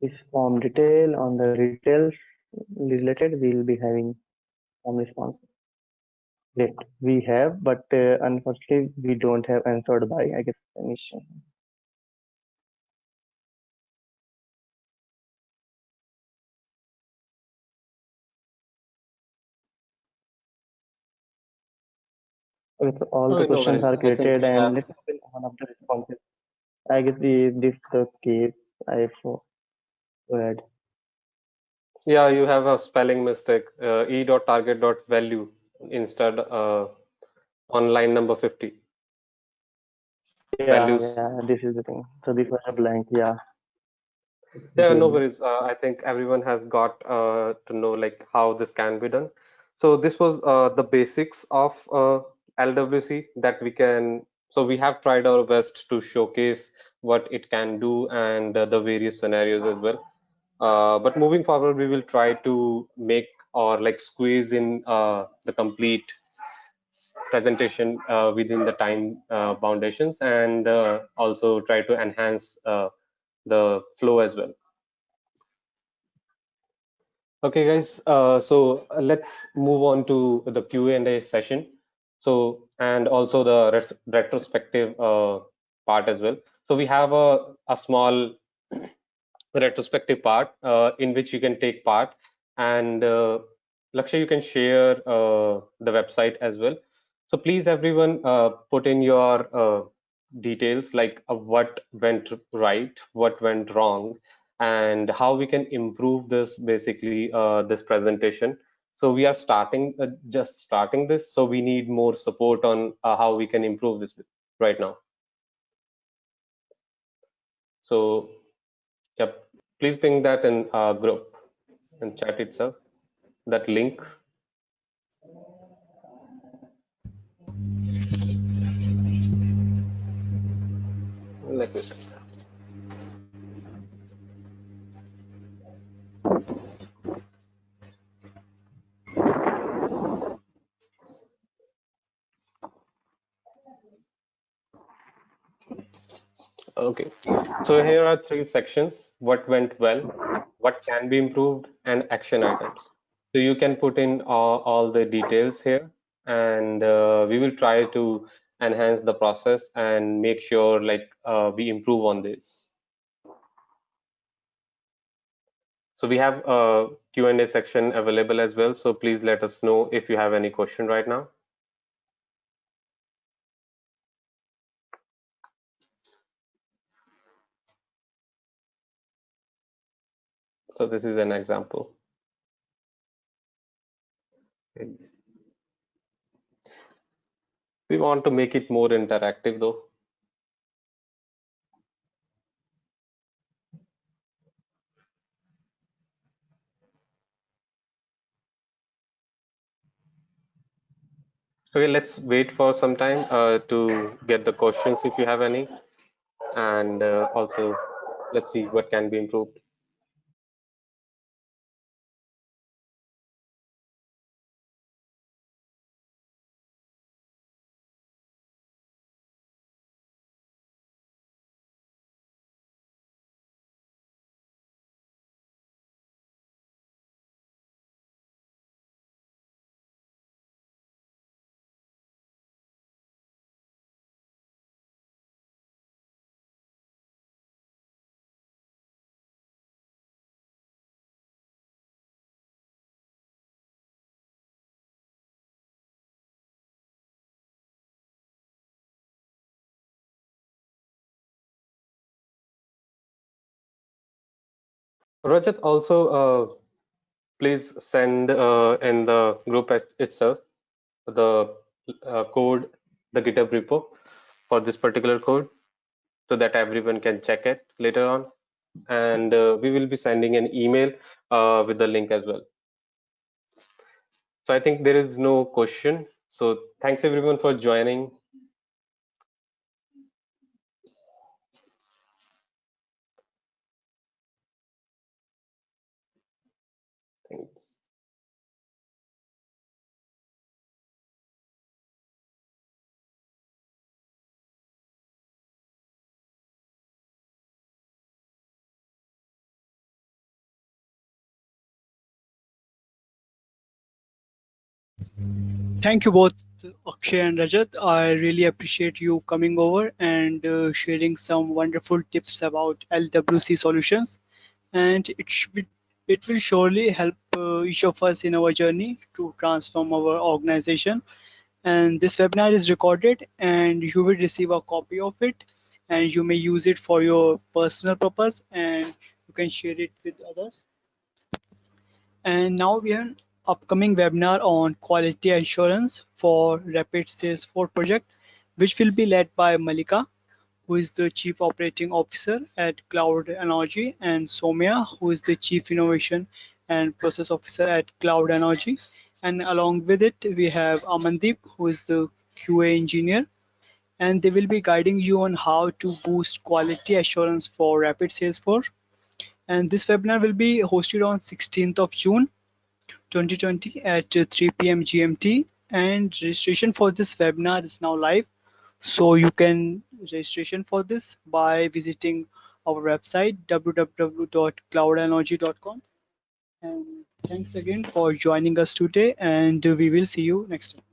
This form detail on the retails related, we'll be having form response. Great, we have, but unfortunately we don't have answered by, I guess, permission. Okay, so all the Okay, no questions worries. are I think created we and have. let me open one of the responses. I guess this the case I go ahead. Yeah, you have a spelling mistake. E.target.value instead on line number 50. Values. Yeah, this is the thing. So this was a blank. Yeah, Yeah, no good. worries. I think everyone has got to know like how this can be done. So this was the basics of LWC that we can. So we have tried our best to showcase what it can do and the various scenarios as well. But moving forward, we will try to make or like squeeze in the complete presentation within the time foundations and also try to enhance the flow as well. Okay, guys. So let's move on to the Q&A session. So and also the retrospective part as well. So we have a small retrospective part in which you can take part, and Lakshay, you can share the website as well. So please, everyone, put in your details like what went right, what went wrong, and how we can improve this basically this presentation. So we are just starting this, so we need more support on how we can improve this right now. So yep, please ping that in group and chat itself, that link. Let me see. Okay, so here are three sections: what went well, what can be improved, and action items. So you can put in all the details here, and we will try to enhance the process and make sure like we improve on this. So we have a Q&A section available as well. So please let us know if you have any question right now. So this is an example. We want to make it more interactive though. Okay, let's wait for some time to get the questions if you have any. And also, let's see what can be improved. Rajat, also please send in the group itself the code, the GitHub repo for this particular code so that everyone can check it later on. And we will be sending an email with the link as well. So I think there is no question. So thanks everyone for joining. Thanks. Thank you both, Akshay and Rajat. I really appreciate you coming over and sharing some wonderful tips about LWC solutions. And it will surely help each of us in our journey to transform our organization. And this webinar is recorded, and you will receive a copy of it, and you may use it for your personal purpose, and you can share it with others. And now we have an upcoming webinar on quality assurance for Rapid Salesforce project, which will be led by Malika, who is the Chief Operating Officer at Cloud Energy, and Somya, who is the Chief Innovation and Process Officer at Cloud Energy. And along with it, we have Amandeep, who is the QA engineer, and they will be guiding you on how to boost quality assurance for Rapid Salesforce. And this webinar will be hosted on 16th of June 2020 at 3 p.m. GMT, and registration for this webinar is now live. So you can registration for this by visiting our website www.cloudenergy.com. And thanks again for joining us today, and we will see you next time.